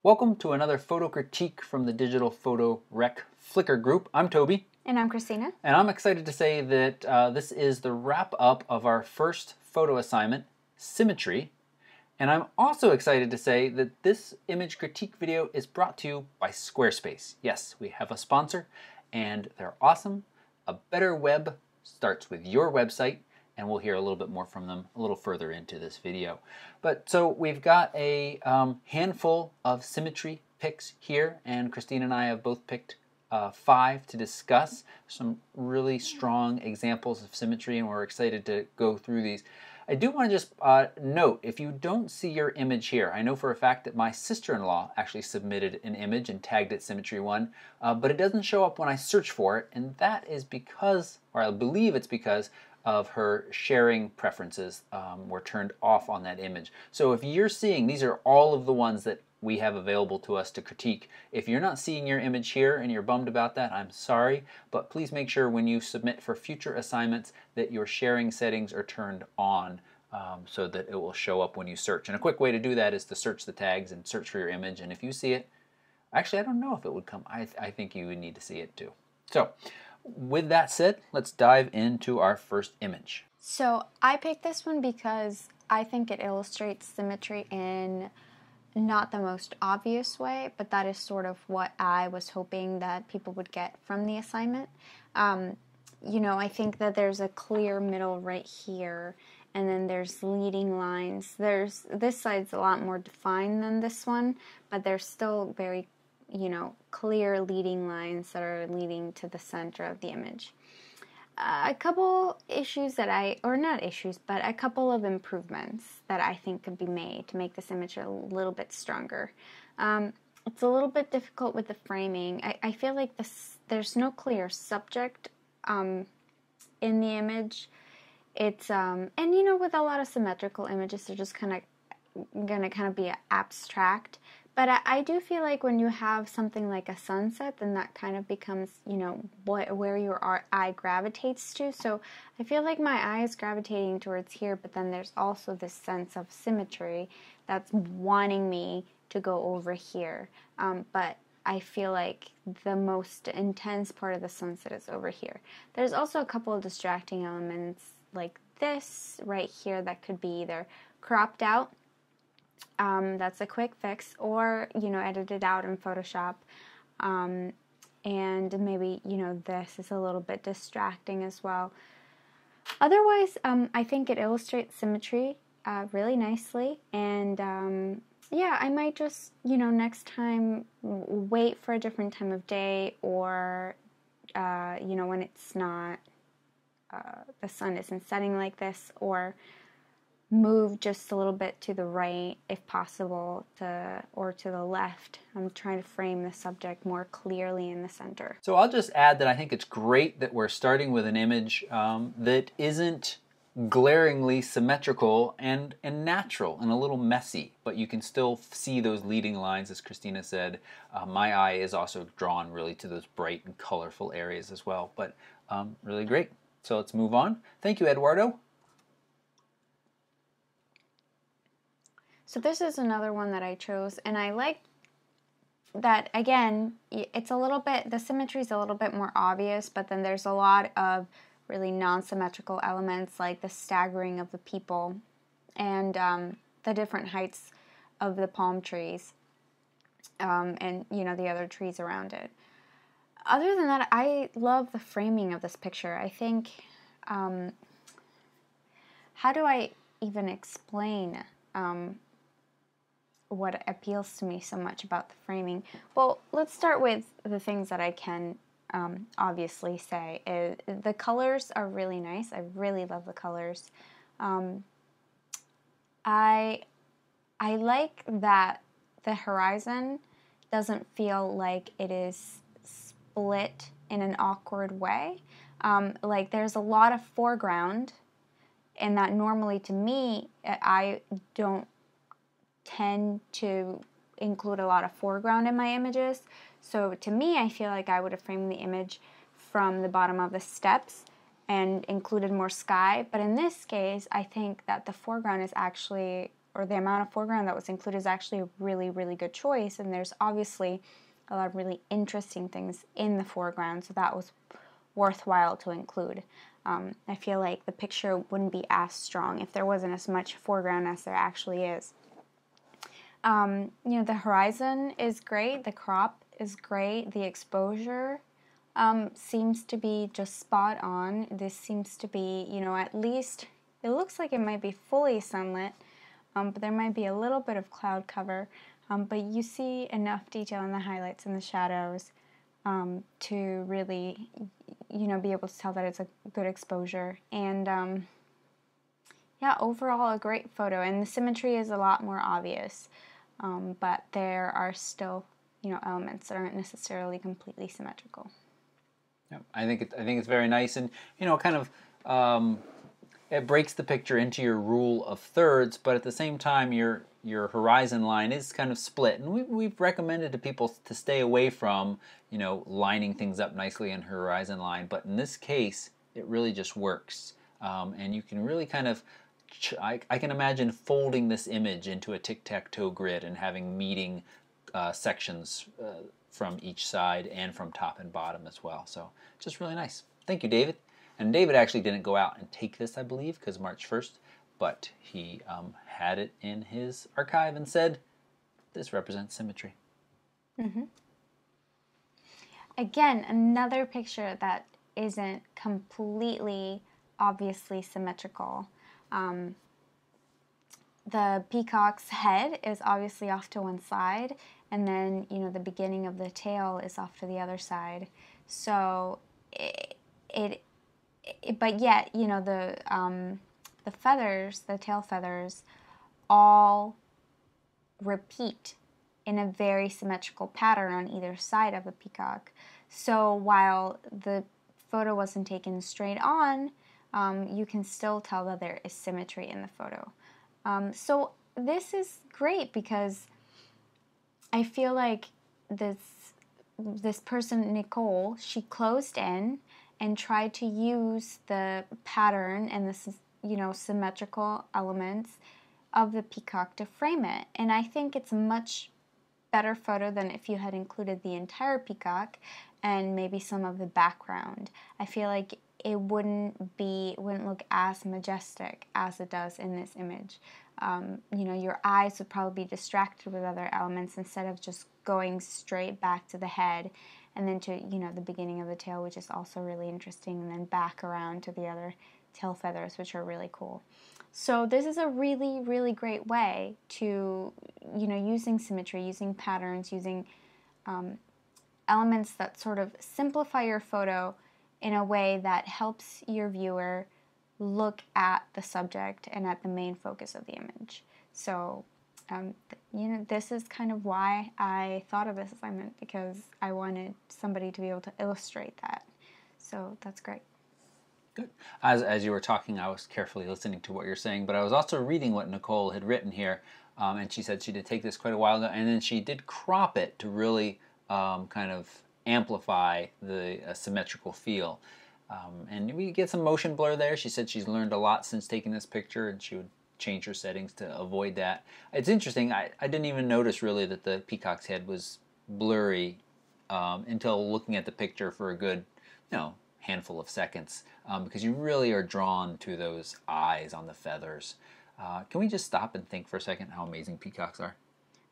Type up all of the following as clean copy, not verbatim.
Welcome to another photo critique from the Digital Photo Rec Flickr group. I'm Toby. And I'm Christina. And I'm excited to say that this is the wrap up of our first photo assignment, Symmetry. And I'm also excited to say that this image critique video is brought to you by Squarespace. Yes, we have a sponsor and they're awesome. A better web starts with your website, and we'll hear a little bit more from them a little further into this video. But so we've got a handful of Symmetry picks here, and Christine and I have both picked 5 to discuss. Some really strong examples of Symmetry, and we're excited to go through these. I do want to just note, if you don't see your image here, I know for a fact that my sister-in-law actually submitted an image and tagged it Symmetry1, but it doesn't show up when I search for it, and that is because, or I believe it's because, of her sharing preferences were turned off on that image. So if you're seeing, these are all of the ones that we have available to us to critique. If you're not seeing your image here and you're bummed about that, I'm sorry, but please make sure when you submit for future assignments that your sharing settings are turned on so that it will show up when you search. And a quick way to do that is to search the tags and search for your image, and if you see it, actually I don't know if it would come, I think you would need to see it too. So with that said, let's dive into our first image. So I picked this one because I think it illustrates symmetry in not the most obvious way, but that is sort of what I was hoping that people would get from the assignment. You know, I think that there's a clear middle right here, and then there's leading lines. This side's a lot more defined than this one, but there's still very, you know, clear leading lines that are leading to the center of the image. A couple issues that or not issues, but a couple of improvements that I think could be made to make this image a little bit stronger. It's a little bit difficult with the framing. I feel like there's no clear subject in the image. It's, and you know, with a lot of symmetrical images, they're just gonna be abstract. But I do feel like when you have something like a sunset, then that kind of becomes, you know, where your eye gravitates to. So I feel like my eye is gravitating towards here, but then there's also this sense of symmetry that's wanting me to go over here. But I feel like the most intense part of the sunset is over here. There's also a couple of distracting elements like this right here that could be either cropped out. That's a quick fix, or, you know, edited out in Photoshop, and maybe, you know, this is a little bit distracting as well. Otherwise, I think it illustrates symmetry really nicely, and yeah, I might just, you know, next time wait for a different time of day, or you know, when it's not, the sun isn't setting like this, or move just a little bit to the right if possible, or to the left. I'm trying to frame the subject more clearly in the center. So I'll just add that I think it's great that we're starting with an image that isn't glaringly symmetrical and natural and a little messy, but you can still see those leading lines, as Christina said. My eye is also drawn really to those bright and colorful areas as well, but really great. So let's move on. Thank you, Eduardo. So this is another one that I chose, and I like that, again, it's a little bit, the symmetry is a little bit more obvious, but then there's a lot of really non-symmetrical elements like the staggering of the people and the different heights of the palm trees and, you know, the other trees around it. Other than that, I love the framing of this picture. I think, how do I even explain what appeals to me so much about the framing? Well, let's start with the things that I can obviously say. The colors are really nice. I really love the colors. I like that the horizon doesn't feel like it is split in an awkward way. Like there's a lot of foreground, and that normally to me, I don't tend to include a lot of foreground in my images. So to me, I feel like I would have framed the image from the bottom of the steps and included more sky. But in this case, I think that the foreground is actually or the amount of foreground that was included is actually a really, really good choice. And there's obviously a lot of really interesting things in the foreground, so that was worthwhile to include. I feel like the picture wouldn't be as strong if there wasn't as much foreground as there actually is. You know, the horizon is great, the crop is great, the exposure seems to be just spot on. This seems to be, you know, at least, it looks like it might be fully sunlit, but there might be a little bit of cloud cover, but you see enough detail in the highlights and the shadows to really, you know, be able to tell that it's a good exposure. And yeah, overall a great photo. And the symmetry is a lot more obvious, but there are still, you know, elements that aren't necessarily completely symmetrical. Yeah, I think it's very nice, and you know, kind of it breaks the picture into your rule of thirds, but at the same time, your horizon line is kind of split, and we've recommended to people to stay away from, you know, lining things up nicely in horizon line, but in this case, it really just works, and you can really kind of, I can imagine folding this image into a tic-tac-toe grid and having meeting sections from each side and from top and bottom as well. So just really nice. Thank you, David. And David actually didn't go out and take this, I believe, because March 1st, but he had it in his archive and said, this represents symmetry. Mm-hmm. Again, another picture that isn't completely obviously symmetrical. The peacock's head is obviously off to one side, and then, you know, the beginning of the tail is off to the other side. So but yet, you know, the feathers, the tail feathers, all repeat in a very symmetrical pattern on either side of the peacock. So while the photo wasn't taken straight on, you can still tell that there is symmetry in the photo. So this is great because I feel like this person, Nicole, she closed in and tried to use the pattern and this, you know, symmetrical elements of the peacock to frame it. And I think it's a much better photo than if you had included the entire peacock and maybe some of the background. I feel like it wouldn't look as majestic as it does in this image. You know, your eyes would probably be distracted with other elements instead of just going straight back to the head and then to, you know, the beginning of the tail, which is also really interesting, and then back around to the other tail feathers, which are really cool. So this is a really, really great way to, you know, using symmetry, using patterns, using elements that sort of simplify your photo in a way that helps your viewer look at the subject and at the main focus of the image. So, you know, this is kind of why I thought of this assignment, because I wanted somebody to be able to illustrate that. So that's great. Good. As you were talking, I was carefully listening to what you're saying, but I was also reading what Nicole had written here, and she said she did take this quite a while ago, and then she did crop it to really kind of amplify the symmetrical feel. And we get some motion blur there. She said she's learned a lot since taking this picture, and she would change her settings to avoid that. It's interesting, I didn't even notice really that the peacock's head was blurry until looking at the picture for a good, you know, handful of seconds, because you really are drawn to those eyes on the feathers. Can we just stop and think for a second how amazing peacocks are?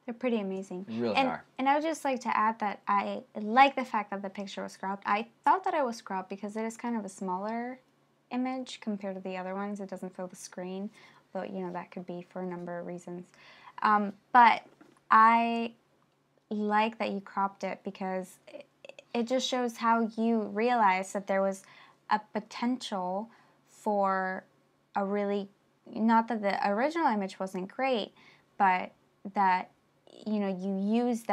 They're pretty amazing. They really are. And I would just like to add that I like the fact that the picture was cropped. I thought that it was cropped because it is kind of a smaller image compared to the other ones. It doesn't fill the screen, though, you know, that could be for a number of reasons. But I like that you cropped it because it just shows how you realized that there was a potential for a really, not that the original image wasn't great, but that, you know, you use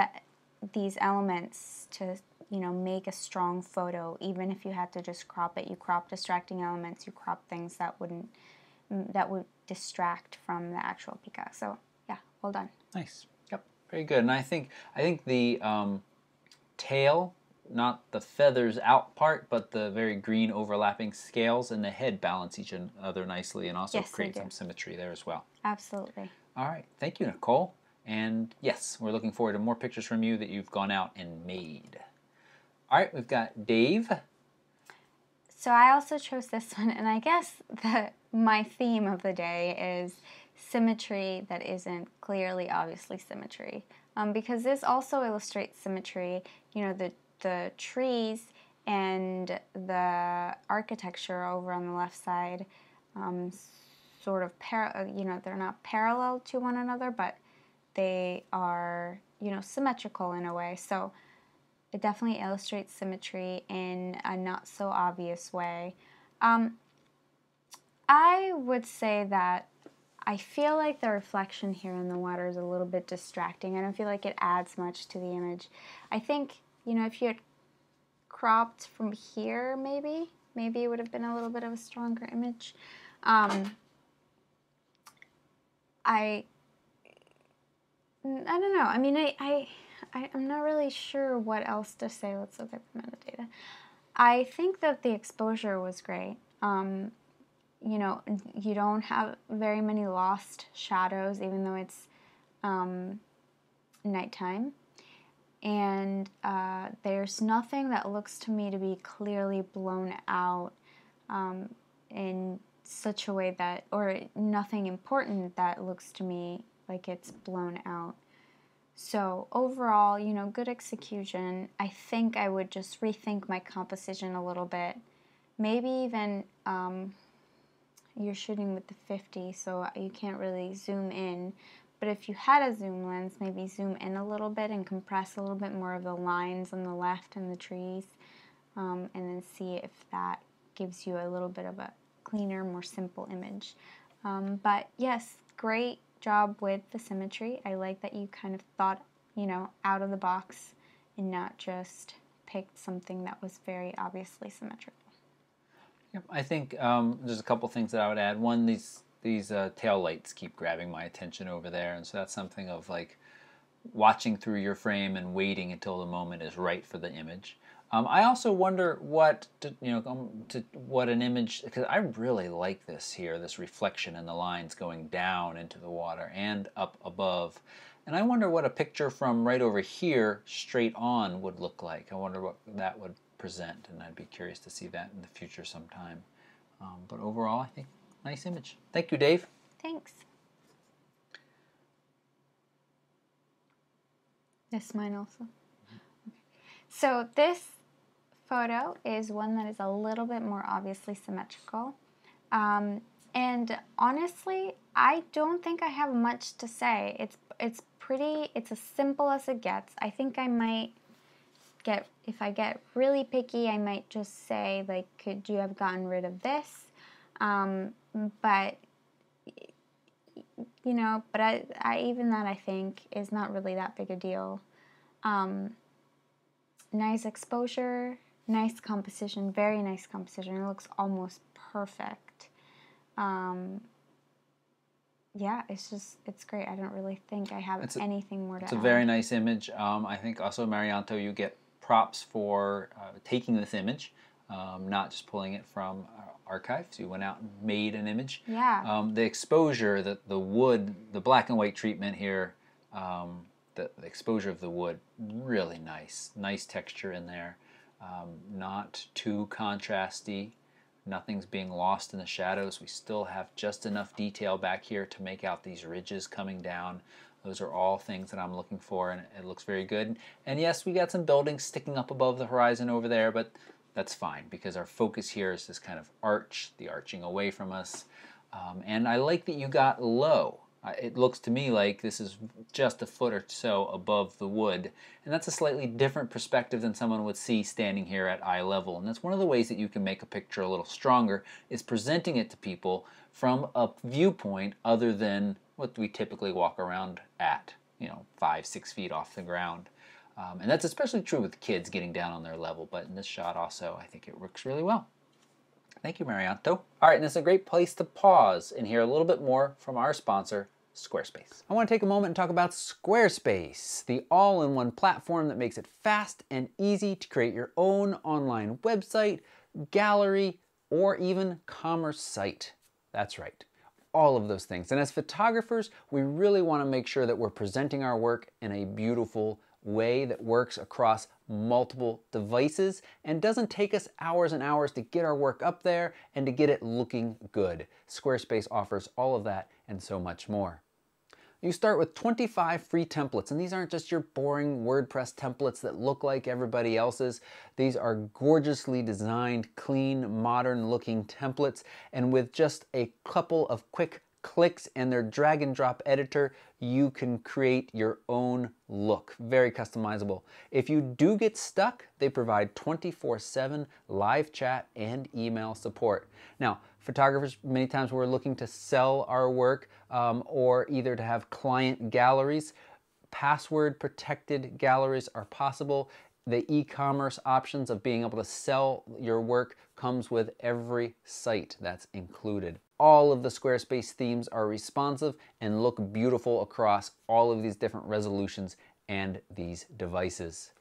these elements to, you know, make a strong photo. Even if you had to just crop it, you crop distracting elements, you crop things that would distract from the actual peacock. So yeah, well done. Nice. Yep, very good. And I think the tail, not the feathers out part, but the very green overlapping scales and the head balance each other nicely, and also create some symmetry there as well. Absolutely. All right, thank you, Nicole. And yes, we're looking forward to more pictures from you that you've gone out and made. All right, we've got Dave. So I also chose this one, and I guess my theme of the day is symmetry that isn't clearly, obviously symmetry. Because this also illustrates symmetry, you know, the trees and the architecture over on the left side sort of, you know, they're not parallel to one another, but they are, you know, symmetrical in a way. So it definitely illustrates symmetry in a not so obvious way. I would say that I feel like the reflection here in the water is a little bit distracting. I don't feel like it adds much to the image. I think, you know, if you had cropped from here, maybe it would have been a little bit of a stronger image. I don't know. I mean, I'm not really sure what else to say. Let's look at the metadata. I think that the exposure was great. You know, you don't have very many lost shadows, even though it's nighttime. And there's nothing that looks to me to be clearly blown out in such a way that, or nothing important that looks to me like it's blown out. So overall, you know, good execution. I think I would just rethink my composition a little bit. Maybe even you're shooting with the 50, so you can't really zoom in. But if you had a zoom lens, maybe zoom in a little bit and compress a little bit more of the lines on the left and the trees, and then see if that gives you a little bit of a cleaner, more simple image. But yes, great job with the symmetry. I like that you kind of thought, you know, out of the box and not just picked something that was very obviously symmetrical. Yep, I think there's a couple things that I would add. One, these tail lights keep grabbing my attention over there, and so that's something of like watching through your frame and waiting until the moment is right for the image. I also wonder what what an image, because I really like this here, this reflection and the lines going down into the water and up above. And I wonder what a picture from right over here straight on would look like. I wonder what that would present, and I'd be curious to see that in the future sometime. But overall, I think nice image. Thank you, Dave. Thanks. This mine also. Okay. So this photo is one that is a little bit more obviously symmetrical. And honestly, I don't think I have much to say. It's as simple as it gets. I think I might if I get really picky, I might just say, like, could you have gotten rid of this? But, you know, but I even that I think is not really that big a deal. Nice exposure, nice composition, very nice composition. It looks almost perfect. Yeah, it's great. I don't really think I have anything more to add. It's a very nice image. I think also, Marianto, you get props for taking this image, not just pulling it from archives. You went out and made an image. Yeah. The exposure, the wood, the black and white treatment here, the exposure of the wood, really nice. Nice texture in there. Not too contrasty. Nothing's being lost in the shadows. We still have just enough detail back here to make out these ridges coming down. Those are all things that I'm looking for, and it looks very good. And yes, we got some buildings sticking up above the horizon over there, but that's fine because our focus here is this kind of arch, the arching away from us. And I like that you got low. It looks to me like this is just a foot or so above the wood, and that's a slightly different perspective than someone would see standing here at eye level. And that's one of the ways that you can make a picture a little stronger, is presenting it to people from a viewpoint other than what we typically walk around at, 5-6 feet off the ground. And that's especially true with kids getting down on their level, but in this shot also I think it works really well. Thank you, Marianto. All right, and this is a great place to pause and hear a little bit more from our sponsor, Squarespace. I want to take a moment and talk about Squarespace, the all-in-one platform that makes it fast and easy to create your own online website, gallery, or even commerce site. That's right. all of those things. And as photographers, we really want to make sure that we're presenting our work in a beautiful way that works across multiple devices and doesn't take us hours and hours to get our work up there and to get it looking good. Squarespace offers all of that and so much more. You start with 25 free templates, and these aren't just your boring WordPress templates that look like everybody else's. These are gorgeously designed, clean, modern-looking templates, and with just a couple of quick clicks and their drag and drop editor, you can create your own look. Very customizable. If you do get stuck, they provide 24/7 live chat and email support. Now, photographers, many times we're looking to sell our work or either to have client galleries. Password protected galleries are possible. The e-commerce options of being able to sell your work comes with every site that's included. All of the Squarespace themes are responsive and look beautiful across all of these different resolutions and these devices.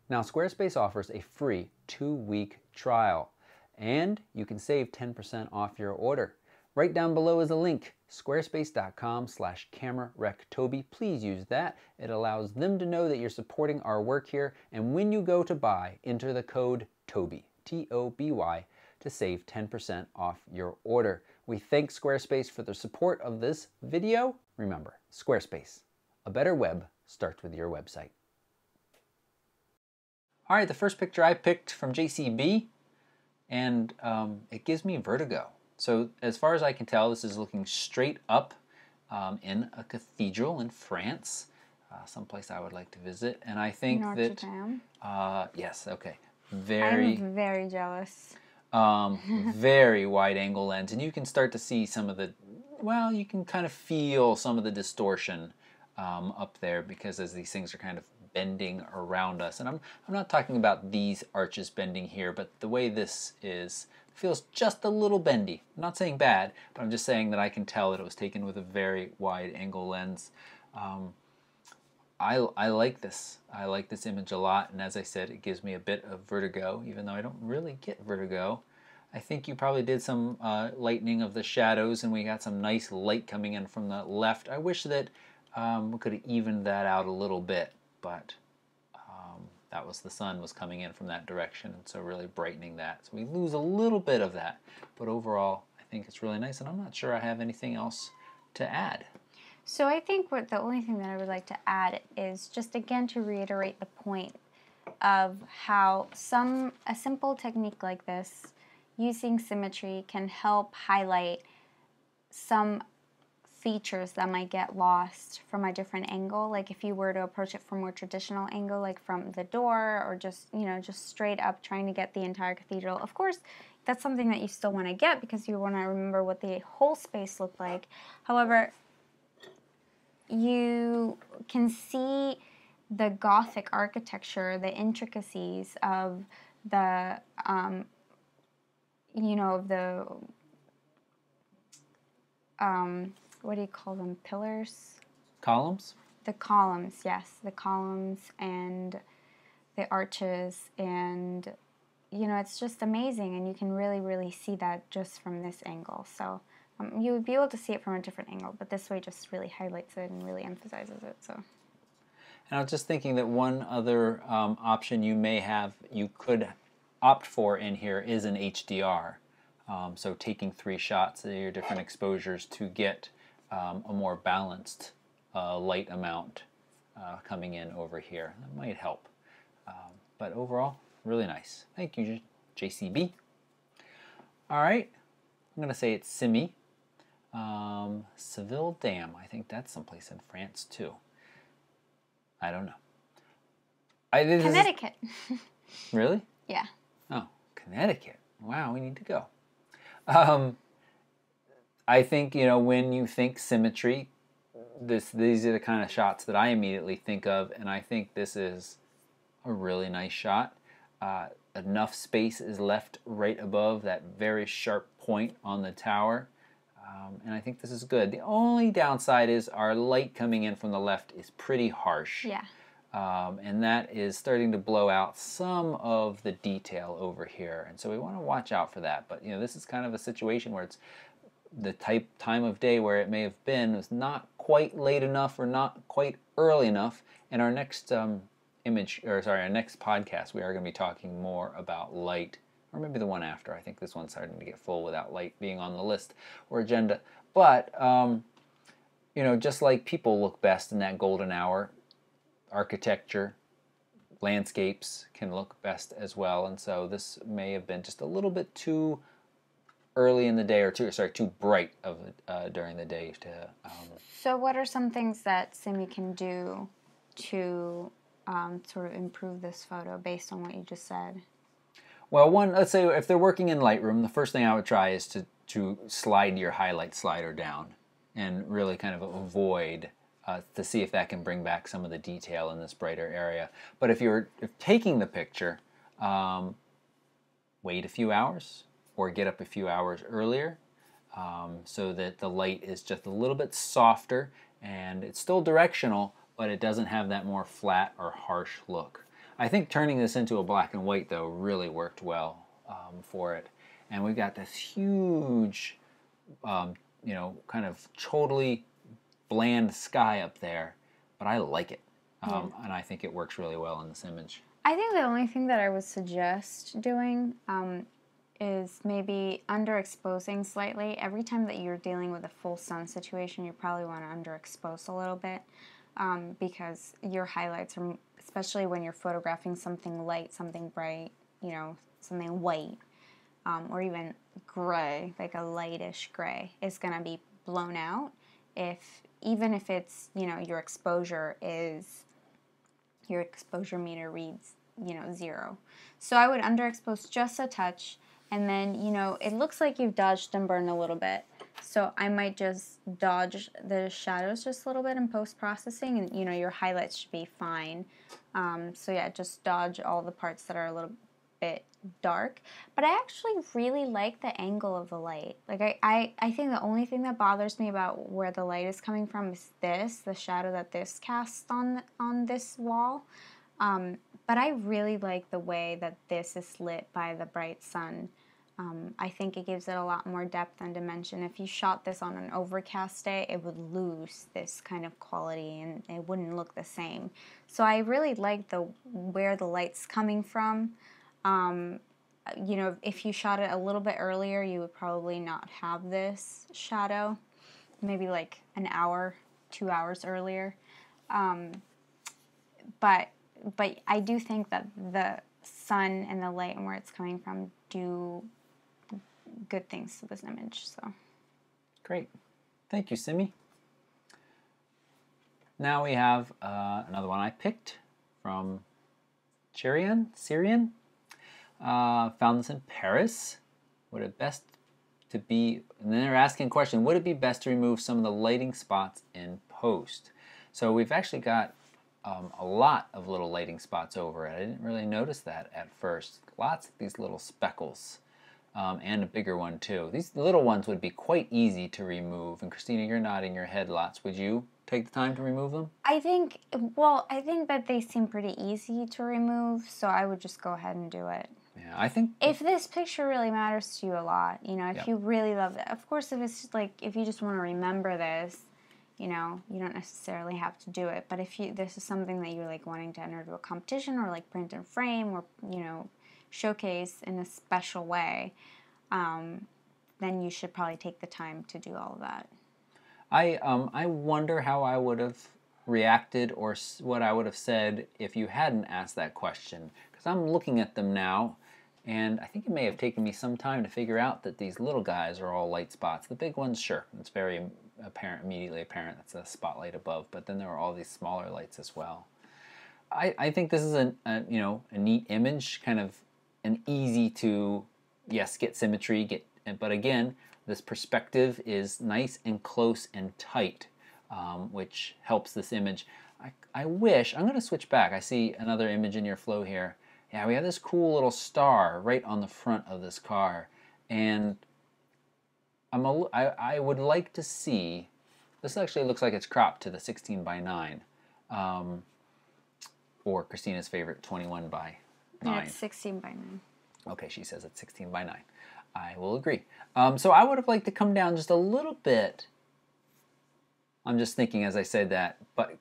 Now, Squarespace offers a free 2-week trial, and you can save 10% off your order. Right down below is a link, squarespace.com/CameraRecToby. Please use that. It allows them to know that you're supporting our work here, and when you go to buy, enter the code TOBY, T-O-B-Y, to save 10% off your order. We thank Squarespace for their support of this video. Remember, Squarespace, a better web starts with your website. All right, the first picture I picked from JCB, and it gives me vertigo. So as far as I can tell, this is looking straight up in a cathedral in France, someplace I would like to visit. And I think Notre Dame. Yes, okay. I'm very jealous. Very wide angle lens, and you can start to see some of the, well, you can kind of feel some of the distortion up there because as these things are kind of bending around us. And I'm not talking about these arches bending here, but the way this is feels just a little bendy. I'm not saying bad, but I'm just saying that I can tell that it was taken with a very wide angle lens. I like this. I like this image a lot, and as I said, it gives me a bit of vertigo, even though I don't really get vertigo. I think you probably did some lightening of the shadows, and we got some nice light coming in from the left. I wish that we could have evened that out a little bit, but that was the sun was coming in from that direction, and so really brightening that. So we lose a little bit of that, but overall, I think it's really nice, and I'm not sure I have anything else to add. So I think the only thing that I would like to add is just again to reiterate the point of how a simple technique like this, using symmetry, can help highlight some features that might get lost from a different angle. Like if you were to approach it from a more traditional angle, like from the door or just, just straight up trying to get the entire cathedral. Of course, that's something that you still want to get because you want to remember what the whole space looked like. However, you can see the Gothic architecture, the intricacies of the, what do you call them? Pillars? Columns? The columns, yes. The columns and the arches, and, it's just amazing, and you can really, really see that just from this angle. So you would be able to see it from a different angle, but this way just really highlights it and really emphasizes it. So. And I was just thinking that one other option you could opt for in here is an HDR. So taking 3 shots of your different exposures to get a more balanced light amount coming in over here. That might help. But overall, really nice. Thank you, JCB. All right, I'm going to say it's Simi. Seville Dam. I think that's someplace in France too. I don't know. Connecticut. Really? Yeah. Oh, Connecticut. Wow, we need to go. I think, when you think symmetry, these are the kind of shots that I immediately think of, and I think this is a really nice shot. Enough space is left right above that very sharp point on the tower, and I think this is good. The only downside is our light coming in from the left is pretty harsh. Yeah. And that is starting to blow out some of the detail over here, and so we want to watch out for that. But this is kind of a situation where it's the time of day where it may have been was not quite late enough or not quite early enough. In our next our next podcast, we are going to be talking more about light, or maybe the one after. I think this one's starting to get full without light being on the list or agenda. But just like people look best in that golden hour, architecture, landscapes can look best as well. And so this may have been just a little bit too early in the day, or too bright during the day to. So what are some things that Simi can do to sort of improve this photo based on what you just said? Well, let's say if they're working in Lightroom, the first thing I would try is to slide your highlight slider down and really kind of avoid to see if that can bring back some of the detail in this brighter area. But if taking the picture, wait a few hours or get up a few hours earlier so that the light is just a little bit softer and it's still directional, but it doesn't have that more flat or harsh look. I think turning this into a black and white, though, really worked well for it. And we've got this huge, kind of totally bland sky up there, but I like it. And I think it works really well in this image. I think the only thing that I would suggest doing is maybe underexposing slightly. Every time that you're dealing with a full sun situation, you probably want to underexpose a little bit because your highlights are, especially when you're photographing something light, something bright, something white, or even gray, like a lightish gray, is going to be blown out even if it's, your exposure meter reads, 0. So I would underexpose just a touch, and then, it looks like you've dodged and burned a little bit. So I might just dodge the shadows just a little bit in post-processing, and, your highlights should be fine. So yeah, just dodge all the parts that are a little bit dark. But I actually really like the angle of the light. Like I think the only thing that bothers me about where the light is coming from is the shadow that this casts on this wall. But I really like the way that this is lit by the bright sun. I think it gives it a lot more depth and dimension. If you shot this on an overcast day, it would lose this kind of quality and it wouldn't look the same. So I really like where the light's coming from. If you shot it a little bit earlier, you would probably not have this shadow. Maybe like an hour, 2 hours earlier. But I do think that the sun and the light and where it's coming from do good things to this image. So great. Thank you, Simi. Now we have another one I picked from Syrian. Found this in Paris. Would it best to be, and then they're asking a question, would it be best to remove some of the lighting spots in post? So we've actually got a lot of little lighting spots over it. I didn't really notice that at first. Lots of these little speckles, and a bigger one too. These little ones would be quite easy to remove. And Christina, you're nodding your head lots. Would you take the time to remove them? I think that they seem pretty easy to remove, so I would just go ahead and do it. Yeah, I think if this picture really matters to you a lot, if you really love it, of course, if it's just like, if you just want to remember this, you don't necessarily have to do it. But if this is something that you're like wanting to enter into a competition or like print and frame or, showcase in a special way, then you should probably take the time to do all of that. I wonder how I would have reacted or what I would have said if you hadn't asked that question. Because I'm looking at them now, and I think it may have taken me some time to figure out that these little guys are all light spots. The big ones, sure, it's very apparent, immediately apparent. That's a spotlight above. But then there are all these smaller lights as well. I think this is a neat image, kind of an easy to, yes, get symmetry, but again, this perspective is nice and close and tight, which helps this image. I wish, I'm going to switch back. I see another image in your flow here. Yeah, we have this cool little star right on the front of this car, and I would like to see, this actually looks like it's cropped to the 16 by 9, or Christina's favorite 21 by 9. Yeah, it's 16 by 9. Okay, she says it's 16 by 9. I will agree. So I would have liked to come down just a little bit. I'm just thinking as I said that, but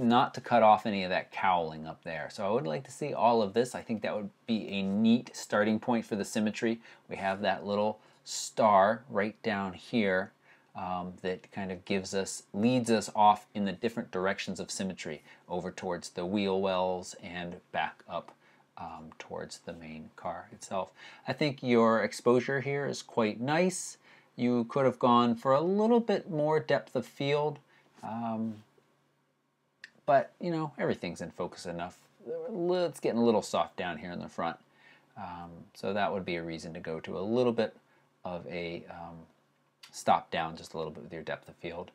not to cut off any of that cowling up there. So I would like to see all of this. I think that would be a neat starting point for the symmetry. We have that little star right down here that kind of leads us off in the different directions of symmetry, over towards the wheel wells and back up towards the main car itself. I think your exposure here is quite nice. You could have gone for a little bit more depth of field, but you know, everything's in focus enough. It's getting a little soft down here in the front, so that would be a reason to go to a little bit of a stop down just a little bit with your depth of field,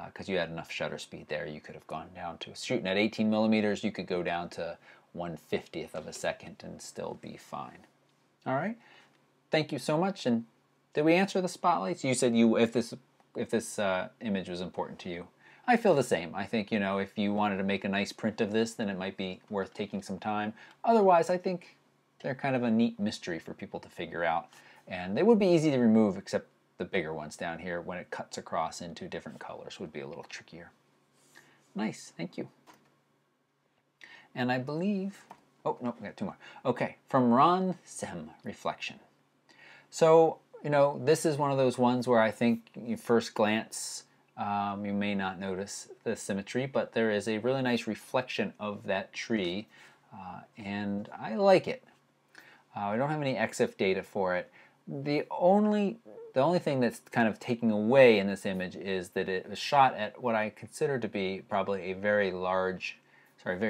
because you had enough shutter speed there. You could have gone down to, shooting at 18 millimeters, you could go down to 1/50th of a second and still be fine. All right, thank you so much. And did we answer the spotlights? You said if this image was important to you. I feel the same. I think, you know, if you wanted to make a nice print of this, then it might be worth taking some time. Otherwise, I think they're kind of a neat mystery for people to figure out. And they would be easy to remove, except the bigger ones down here, when it cuts across into different colors, would be a little trickier. Nice, thank you. And I believe, oh, no, we got two more. Okay, from Ron Sem, Reflection. So, you know, this is one of those ones where I think you first glance, you may not notice the symmetry, but there is a really nice reflection of that tree, and I like it. We don't have any EXIF data for it. The only thing that's kind of taking away in this image is that it was shot at what I consider to be probably a very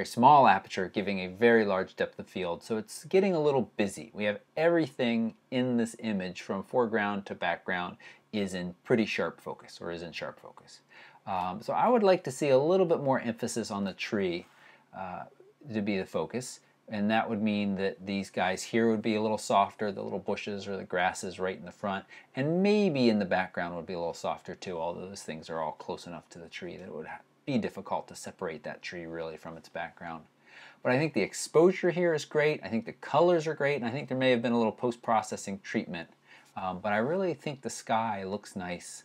small aperture, giving a very large depth of field. So it's getting a little busy. We have everything in this image from foreground to background is in pretty sharp focus, or is in sharp focus. So I would like to see a little bit more emphasis on the tree to be the focus. And that would mean that these guys here would be a little softer, the little bushes or the grasses right in the front, and maybe in the background would be a little softer too, although those things are all close enough to the tree that it would be difficult to separate that tree really from its background. But I think the exposure here is great, I think the colors are great, and I think there may have been a little post-processing treatment. But I really think the sky looks nice,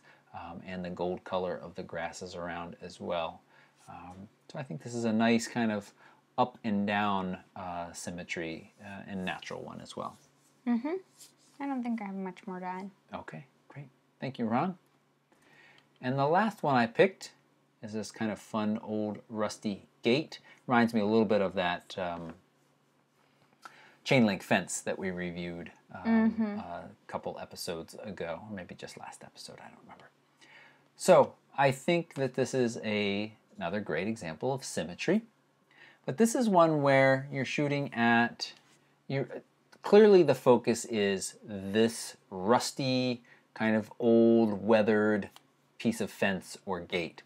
and the gold color of the grasses around as well. So I think this is a nice kind of up and down symmetry, and natural one as well. I don't think I have much more to add. Okay, great. Thank you, Ron. And the last one I picked is this kind of fun old rusty gate. Reminds me a little bit of that chain link fence that we reviewed a couple episodes ago, or maybe just last episode, I don't remember. So I think that this is another great example of symmetry. But this is one where you're shooting at, clearly the focus is this rusty, kind of old, weathered piece of fence or gate.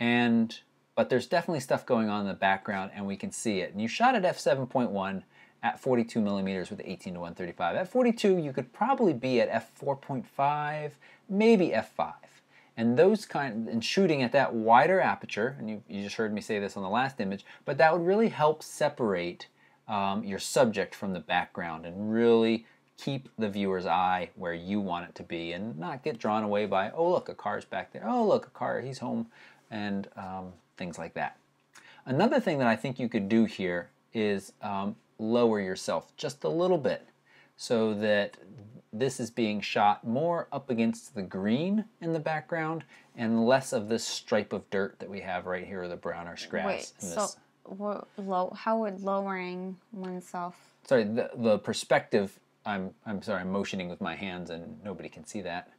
But there's definitely stuff going on in the background, and we can see it. And you shot at f7.1 at 42 millimeters with 18 to 135. At 42, you could probably be at f4.5, maybe f5. And shooting at that wider aperture, and you just heard me say this on the last image, but that would really help separate your subject from the background and really keep the viewer's eye where you want it to be and not get drawn away by, oh look, a car's back there, oh look, a car, he's home, and things like that. Another thing that I think you could do here is lower yourself just a little bit so that this is being shot more up against the green in the background and less of this stripe of dirt that we have right here, or the brownish grass. Wait, so how would lowering oneself? Sorry, the perspective. I'm sorry, I'm motioning with my hands and nobody can see that.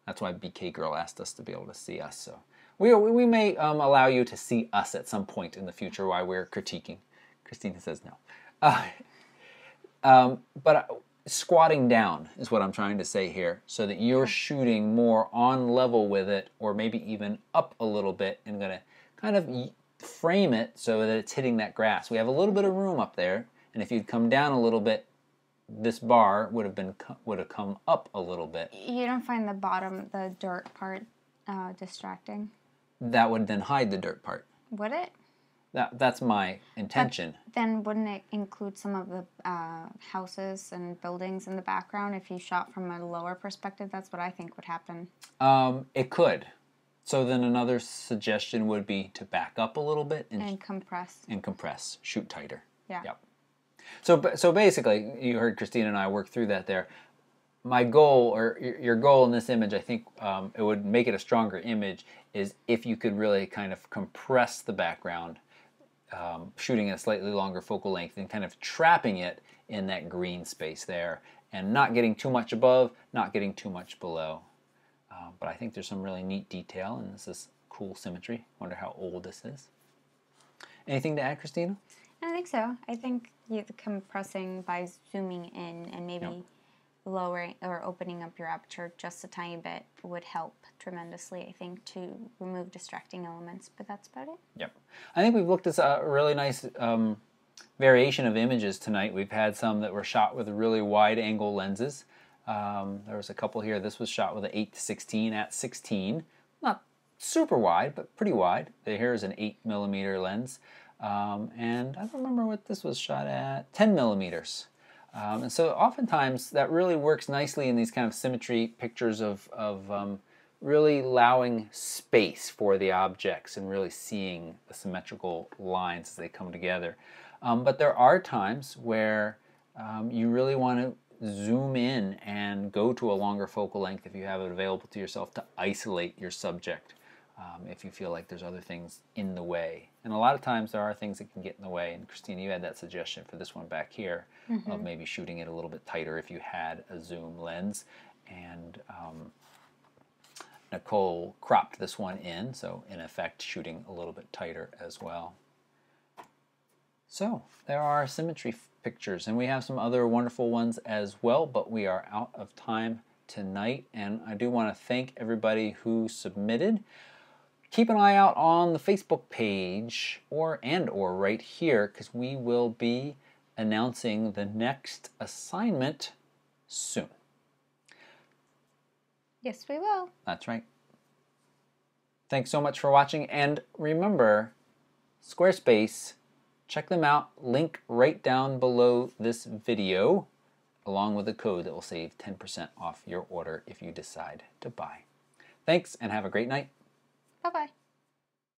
That's why BK Girl asked us to be able to see us. So we may allow you to see us at some point in the future while we're critiquing. Christina says no. But squatting down is what I'm trying to say here, so that you're shooting more on level with it, or maybe even up a little bit, and going to kind of frame it so that it's hitting that grass. We have a little bit of room up there, and if you'd come down a little bit, this bar would have come up a little bit. You don't find the bottom, the dirt part, distracting? That would then hide the dirt part. Would it? That's my intention. But then wouldn't it include some of the houses and buildings in the background if you shot from a lower perspective? That's what I think would happen. It could. So then another suggestion would be to back up a little bit And compress. And compress. Shoot tighter. Yeah. Yep. So basically, you heard Christina and I work through that there. My goal, or your goal in this image, I think it would make it a stronger image, is if you could really kind of compress the background, shooting at a slightly longer focal length and kind of trapping it in that green space there, and not getting too much above, not getting too much below. But I think there's some really neat detail, and this is cool symmetry. Wonder how old this is. Anything to add, Christina? I think so. I think the compressing by zooming in and maybe lowering or opening up your aperture just a tiny bit would help tremendously, I think, to remove distracting elements. But that's about it. Yep. I think we've looked at a really nice variation of images tonight. We've had some that were shot with really wide angle lenses. There was a couple here. This was shot with an 8-16 at 16. Not super wide, but pretty wide. Here is an 8mm lens. And I don't remember what this was shot at. 10 millimeters. And so oftentimes that really works nicely in these kind of symmetry pictures of really allowing space for the objects and really seeing the symmetrical lines as they come together. But there are times where you really want to zoom in and go to a longer focal length if you have it available to yourself to isolate your subject if you feel like there's other things in the way. And a lot of times there are things that can get in the way, and Christina, you had that suggestion for this one back here of maybe shooting it a little bit tighter if you had a zoom lens. And Nicole cropped this one in, so in effect shooting a little bit tighter as well. So there are symmetry pictures, and we have some other wonderful ones as well, but we are out of time tonight, and I do want to thank everybody who submitted. Keep an eye out on the Facebook page or right here, because we will be announcing the next assignment soon. Yes, we will. That's right. Thanks so much for watching, and remember, Squarespace, check them out. Link right down below this video, along with a code that will save 10% off your order if you decide to buy. Thanks, and have a great night. Bye-bye.